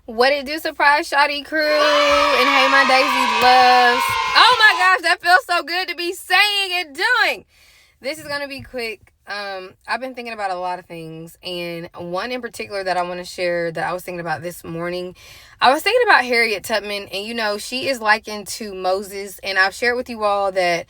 What it do, surprise Shawty crew, and hey my Daizee loves. Oh my gosh, that feels so good to be saying and doing. This is gonna be quick. I've been thinking about a lot of things, and one in particular that I want to share that I was thinking about this morning. I was thinking about Harriet Tubman, and she is likened to Moses, and I've shared with you all that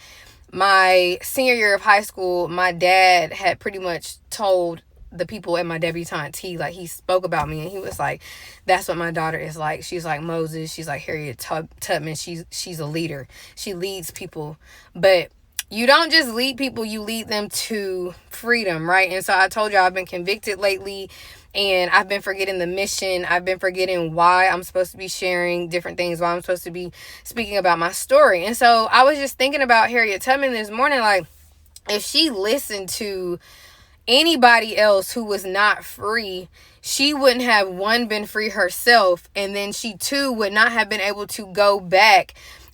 my senior year of high school, my dad had pretty much told the people at my debutante tea, he spoke about me, and he was like, that's what my daughter is like. She's like Moses. She's like Harriet Tubman. She's a leader. She leads people. But you don't just lead people, you lead them to freedom, right? And so I told you I've been convicted lately, and I've been forgetting the mission. I've been forgetting why I'm supposed to be sharing different things, why I'm supposed to be speaking about my story. And so I was just thinking about Harriet Tubman this morning, if she listened to anybody else who was not free, she wouldn't have, one, been free herself, and then she, two, would not have been able to go back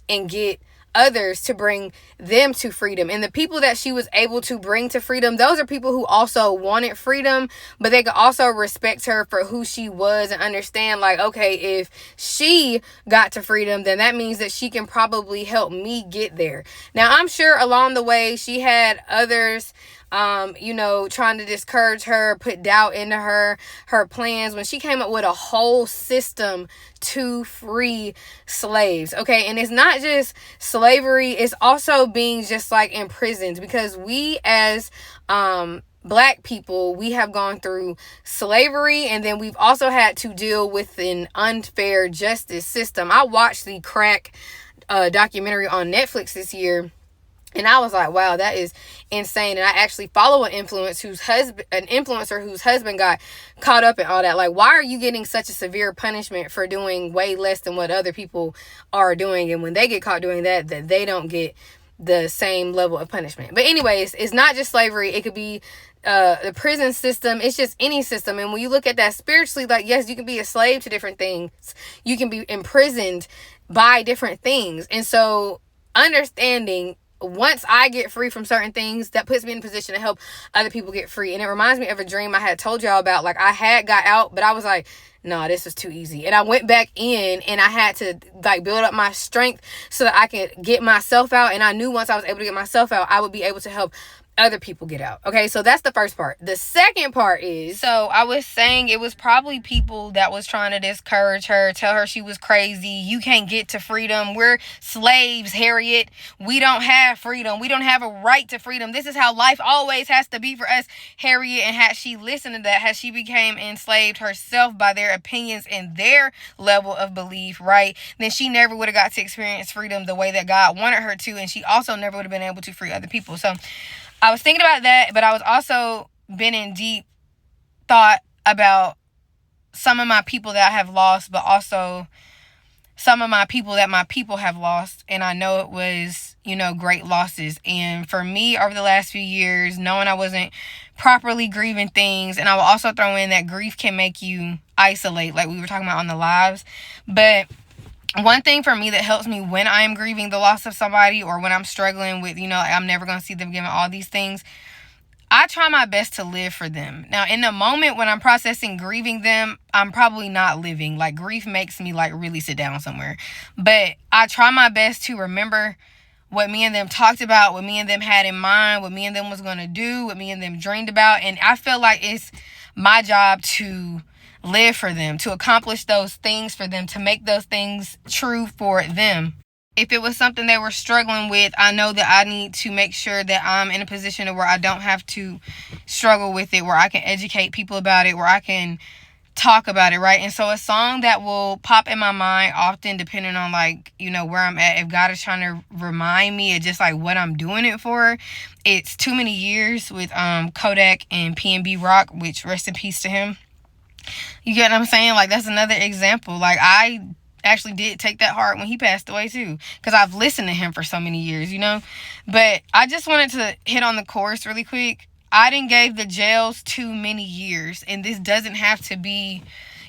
and get others to bring them to freedom. And the people that she was able to bring to freedom, those are people who also wanted freedom, but they could also respect her for who she was and understand, okay, if she got to freedom, then that means that she can probably help me get there. Now, I'm sure along the way she had others trying to discourage her, put doubt into her plans, when she came up with a whole system to free slaves. Okay. And it's not just slavery. It's also being just imprisoned, because we as, Black people, we have gone through slavery, and then we've also had to deal with an unfair justice system. I watched the Crack documentary on Netflix this year, and I was like, wow, that is insane. And I actually follow an influencer whose husband got caught up in all that. Why are you getting such a severe punishment for doing way less than what other people are doing? And when they get caught doing that they don't get the same level of punishment. But anyways, it's not just slavery. It could be the prison system. It's just any system. And when you look at that spiritually, yes, you can be a slave to different things. You can be imprisoned by different things. And so understanding, once I get free from certain things, that puts me in a position to help other people get free. And it reminds me of a dream I had told y'all about. I had got out, but I was like, no, this is too easy. And I went back in, and I had to build up my strength so that I could get myself out. And I knew once I was able to get myself out, I would be able to help other people get out. Okay, so that's the first part. The second part is, so I was saying it was probably people that was trying to discourage her, tell her she was crazy. You can't get to freedom. We're slaves, Harriet. We don't have freedom. We don't have a right to freedom. This is how life always has to be for us, Harriet. And had she listened to that, had she became enslaved herself by their opinions and their level of belief, right, then she never would have got to experience freedom the way that God wanted her to. And she also never would have been able to free other people. So I was thinking about that, but I was also been in deep thought about some of my people that I have lost, but also some of my people that my people have lost. And I know it was, great losses. And for me, over the last few years, knowing I wasn't properly grieving things, and I will also throw in that grief can make you isolate, like we were talking about on the lives. But one thing for me that helps me when I am grieving the loss of somebody, or when I'm struggling with, I'm never going to see them again, all these things, I try my best to live for them. Now, in the moment when I'm processing grieving them, I'm probably not living. Grief makes me really sit down somewhere. But I try my best to remember what me and them talked about, what me and them had in mind, what me and them was going to do, what me and them dreamed about. And I feel like it's my job to live for them, to accomplish those things for them, to make those things true for them. If it was something they were struggling with, I know that I need to make sure that I'm in a position where I don't have to struggle with it, where I can educate people about it, where I can talk about it, right? And so a song that will pop in my mind often, depending on where I'm at, if God is trying to remind me of just what I'm doing it for, it's Too Many Years with Kodak and PNB Rock, which rest in peace to him. You get what I'm saying? That's another example. I actually did take that hard when he passed away too, because I've listened to him for so many years, But I just wanted to hit on the chorus really quick. I done gave the jails too many years, and this doesn't have to be,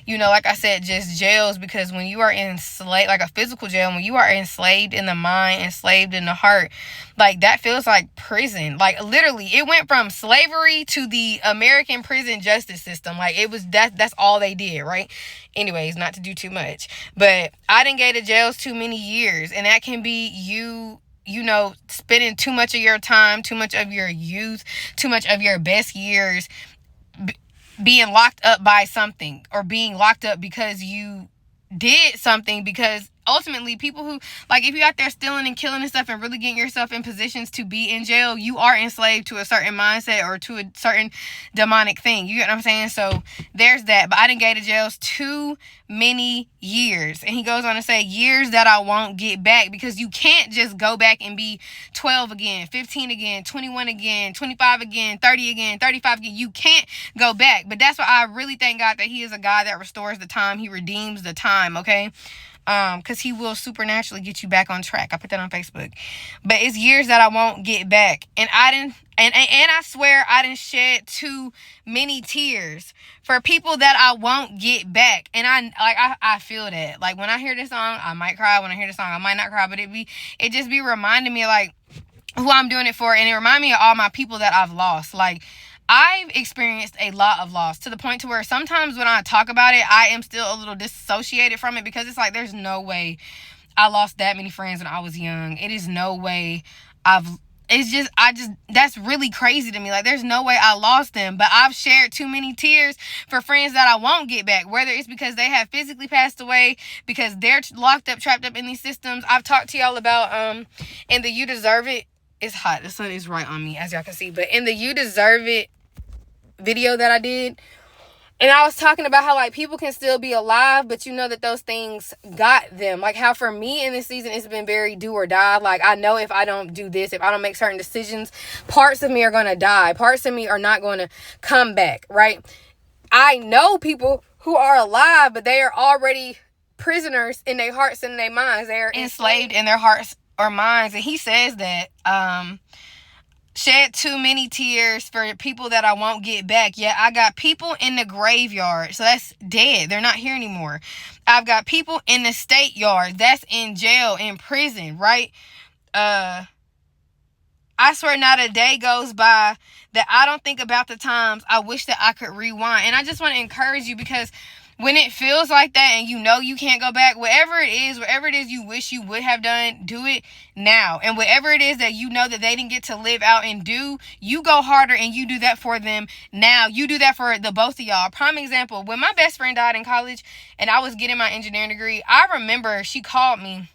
like I said, just jails, because when you are enslaved, like a physical jail, when you are enslaved in the mind, enslaved in the heart, like that feels like prison. Like literally, it went from slavery to the American prison justice system. Like it was that's all they did, right? Anyways, not to do too much, but I didn't go to jails too many years, and that can be you spending too much of your time, too much of your youth, too much of your best years being locked up by something, or being locked up because you did something. Because ultimately, people who, like, if you're out there stealing and killing and stuff and really getting yourself in positions to be in jail, you are enslaved to a certain mindset or to a certain demonic thing. You get what I'm saying? So there's that. But I didn't go to jails too many years. And he goes on to say, years that I won't get back, because you can't just go back and be 12 again, 15 again, 21 again, 25 again, 30 again, 35 again. You can't go back. But that's why I really thank God that he is a God that restores the time. He redeems the time, okay? Because he will supernaturally get you back on track. I put that on Facebook. But it's years that I won't get back. And I swear I didn't shed too many tears for people that I won't get back. And I feel that. Like when I hear this song, I might cry. When I hear this song, I might not cry. But it just be reminding me like who I'm doing it for. And it remind me of all my people that I've lost. Like I've experienced a lot of loss, to the point to where sometimes when I talk about it, I am still a little disassociated from it, because it's like there's no way I lost that many friends when I was young. It is no way that's really crazy to me. Like there's no way I lost them, but I've shared too many tears for friends that I won't get back, whether it's because they have physically passed away, because they're locked up, trapped up in these systems. I've talked to y'all about in the You Deserve It. It's hot. The sun is right on me, as y'all can see. But in the You Deserve It video that I did, and I was talking about how like people can still be alive, but you know that those things got them. Like how for me in this season it's been very do or die. Like I know if I don't do this, if I don't make certain decisions, parts of me are going to die. Parts of me are not going to come back, right? I know people who are alive, but they are already prisoners in their hearts and their minds. They are enslaved in their hearts or minds. And he says that shed too many tears for people that I won't get back. Yeah, I got people in the graveyard, so that's dead. They're not here anymore. I've got people in the state yard, that's in jail, in prison, right? I swear not a day goes by that I don't think about the times I wish that I could rewind. And I just want to encourage you, because when it feels like that and you know you can't go back, whatever it is you wish you would have done, do it now. And whatever it is that you know that they didn't get to live out and do, you go harder and you do that for them now. You do that for the both of y'all. Prime example, when my best friend died in college and I was getting my engineering degree, I remember she called me.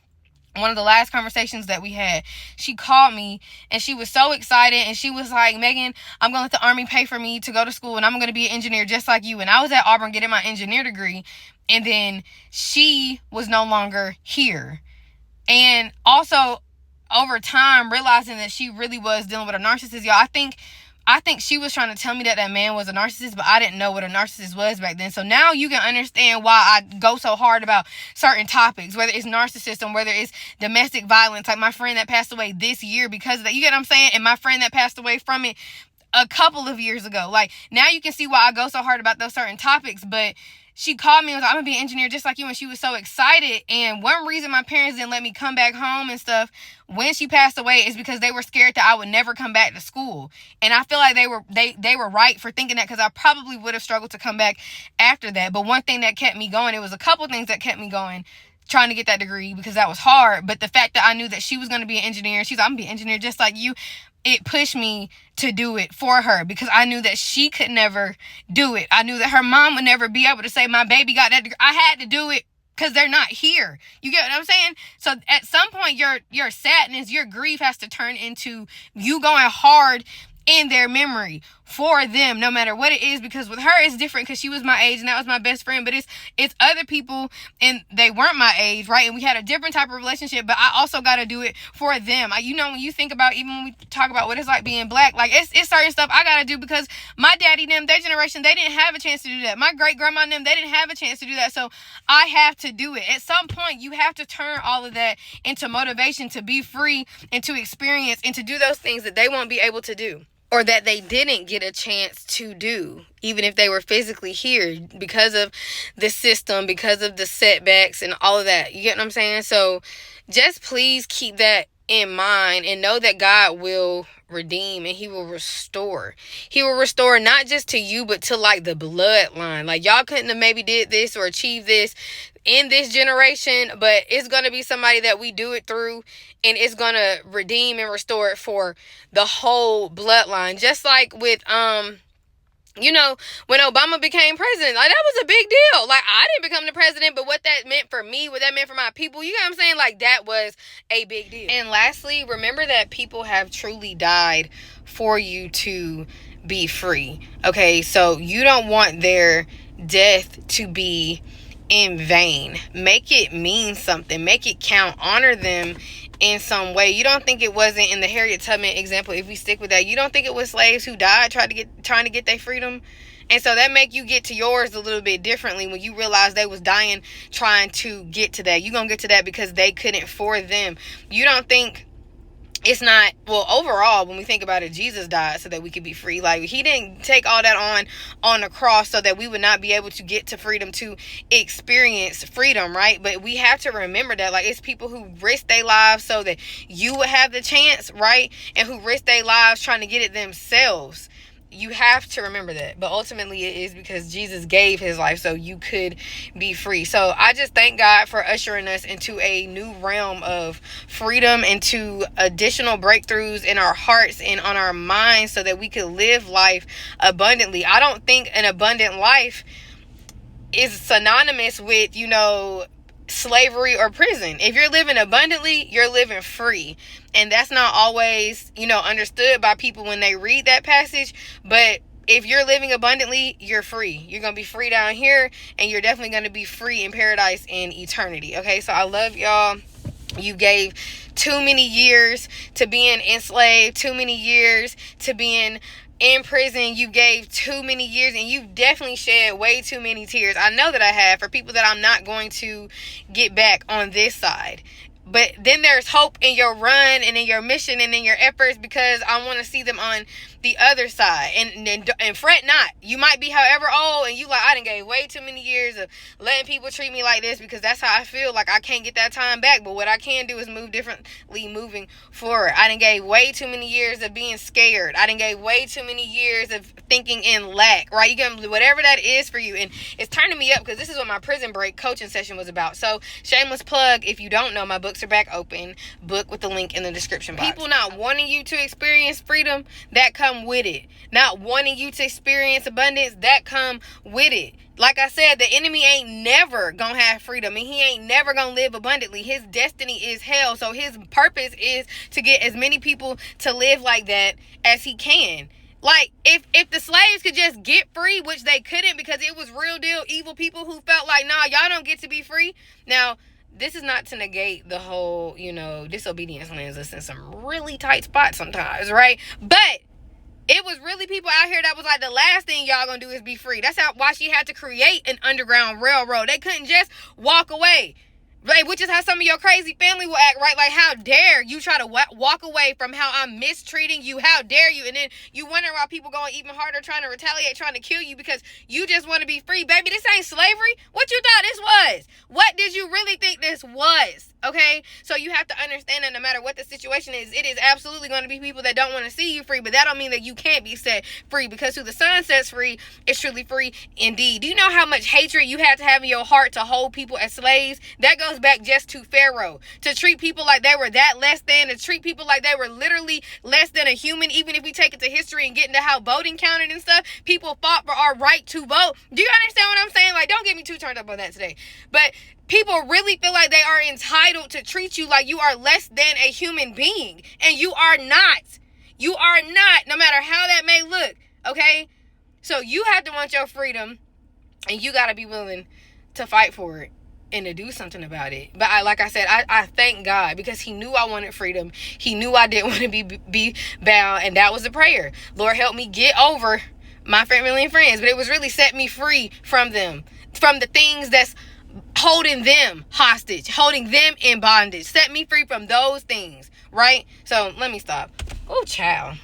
One of the last conversations that we had, she called me and she was so excited, and she was like, Megan, I'm going to let the Army pay for me to go to school, and I'm going to be an engineer just like you. And I was at Auburn getting my engineer degree, and then she was no longer here. And also over time realizing that she really was dealing with a narcissist, y'all. I think she was trying to tell me that man was a narcissist, but I didn't know what a narcissist was back then. So now you can understand why I go so hard about certain topics, whether it's narcissism, whether it's domestic violence. Like my friend that passed away this year because of that. You get what I'm saying? And my friend that passed away from it a couple of years ago. Like now you can see why I go so hard about those certain topics. But she called me and was like, I'm going to be an engineer just like you. And she was so excited. And one reason my parents didn't let me come back home and stuff when she passed away is because they were scared that I would never come back to school. And I feel like they were right for thinking that, because I probably would have struggled to come back after that. But one thing that kept me going, it was a couple things that kept me going, trying to get that degree, because that was hard. But the fact that I knew that she was going to be an engineer, she's like, I'm going to be an engineer just like you. It pushed me to do it for her, because I knew that she could never do it. I knew that her mom would never be able to say, my baby got that degree. I had to do it because they're not here. You get what I'm saying? So at some point, your sadness, your grief has to turn into you going hard in their memory for them, no matter what it is. Because with her it's different, because she was my age and that was my best friend, but it's other people and they weren't my age, right? And we had a different type of relationship, but I also got to do it for them. You know, when you think about, even when we talk about what it's like being black, like it's certain stuff I got to do, because my daddy and them, their generation, they didn't have a chance to do that. My great grandma and them, they didn't have a chance to do that. So I have to do it. At some point you have to turn all of that into motivation to be free and to experience and to do those things that they won't be able to do. or that they didn't get a chance to do, even if they were physically here, because of the system, because of the setbacks and all of that. You get what I'm saying? So just please keep that in mind and know that God will redeem and he will restore. He will restore not just to you, but to like the bloodline. Like y'all couldn't have maybe did this or achieved this in this generation, but it's going to be somebody that we do it through, and it's going to redeem and restore it for the whole bloodline. Just like with you know, when Obama became president, like that was a big deal. Like I didn't become the president, but what that meant for me, what that meant for my people, you know what I'm saying? Like that was a big deal. And lastly, remember that people have truly died for you to be free. Okay, so you don't want their death to be in vain. Make it mean something. Make it count. Honor them in some way. You don't think it wasn't, in the Harriet Tubman example, if we stick with that, you don't think it was slaves who died trying to get their freedom? And so that make you get to yours a little bit differently when you realize they was dying trying to get to that. You gonna get to that because they couldn't for them. You don't think it's not, well, overall, when we think about it, Jesus died so that we could be free. Like, he didn't take all that on the cross so that we would not be able to get to freedom, to experience freedom, right? But we have to remember that, like, it's people who risk their lives so that you would have the chance, right? And who risk their lives trying to get it themselves. You have to remember that. But ultimately it is because Jesus gave his life so you could be free. So I just thank God for ushering us into a new realm of freedom, into additional breakthroughs in our hearts and on our minds so that we could live life abundantly. I don't think an abundant life is synonymous with, you know, slavery or prison. If you're living abundantly, you're living free. And that's not always, you know, understood by people when they read that passage. But if you're living abundantly, you're free. You're going to be free down here, and you're definitely going to be free in paradise in eternity. Okay, so I love y'all. You gave too many years to being enslaved, too many years to being in prison. You gave too many years, and you've definitely shed way too many tears. I know that I have, for people that I'm not going to get back on this side. But then there's hope in your run and in your mission and in your efforts, because I want to see them on the other side. And fret not. You might be however old, and you like, I done gave way too many years of letting people treat me like this, because that's how I feel. Like I can't get that time back. But what I can do is move differently moving forward. I done gave way too many years of being scared. I done gave way too many years of thinking in lack, right? You can, whatever that is for you. And it's turning me up, because this is what my prison break coaching session was about. So shameless plug, if you don't know, my books are back open. Book with the link in the description box. People not wanting you to experience freedom, that come with it. Not wanting you to experience abundance, that come with it. Like I said, the enemy ain't never gonna have freedom, and he ain't never gonna live abundantly. His destiny is hell. So his purpose is to get as many people to live like that as he can. Like, if the slaves could just get free, which they couldn't, because it was real deal evil people who felt like, nah, y'all don't get to be free. Now, this is not to negate the whole, you know, disobedience lands us in some really tight spots sometimes, right? But it was really people out here that was like, the last thing y'all gonna do is be free. That's why she had to create an underground railroad. They couldn't just walk away. Right, which is how some of your crazy family will act, right? Like, how dare you try to walk away from how I'm mistreating you? How dare you? And then you wonder why people going even harder, trying to retaliate, trying to kill you, because you just want to be free. Baby, this ain't slavery. What you thought this was? What did you really think this was? Okay, so you have to understand that no matter what the situation is, it is absolutely going to be people that don't want to see you free, but that don't mean that you can't be set free, because who the Son sets free is truly free indeed. Do you know how much hatred you had to have in your heart to hold people as slaves? That goes back just to Pharaoh, to treat people like they were that less than, to treat people like they were literally less than a human. Even if we take it to history and get into how voting counted and stuff, people fought for our right to vote. Do you understand what I'm saying? Like, don't get me too turned up on that today, but people really feel like they are entitled to treat you like you are less than a human being. And you are not. You are not, no matter how that may look. Okay? So you have to want your freedom, and you got to be willing to fight for it and to do something about it. But like I said, I thank God, because he knew I wanted freedom. He knew I didn't want to be bound. And that was the prayer. Lord, help me get over my family and friends. But it was really set me free from them, from the things that's holding them hostage, holding them in bondage. Set me free from those things, right? So let me stop. Oh, child.